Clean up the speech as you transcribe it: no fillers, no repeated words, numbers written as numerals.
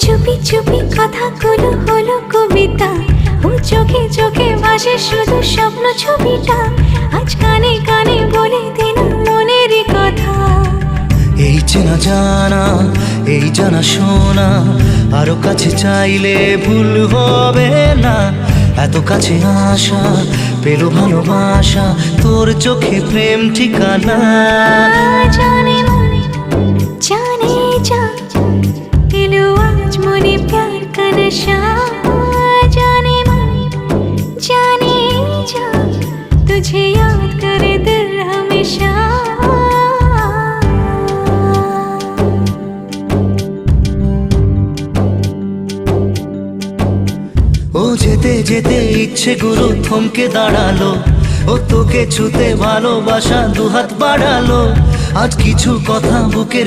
চুপি চুপি কথাগুলো হলো কবিতা, ও চোখে চোখে ভাসে শুধু স্বপ্ন ছবিটা, আজ কানে কানে বলে দিলাম মনের কথা। এই চেনা জানা, এই জানা শোনা, আরো কাছে চাইলে ভুল হবে না। এত কাছে আসা পেল ভালোবাসা, তোর চোখে প্রেম ঠিকানা। জানে মনে জানে जा दिलो आज मने प्यार का नशा, जाने मन जाने जा तुझे याद करे दिल हमेशा। ও যেতে যেতে ইচ্ছে গুরু থমকে দাঁড়ালো, ও তোকে ছুতে ভালোবাসা দুহাত বাড়ালো। আজ কিছু কথা বুকের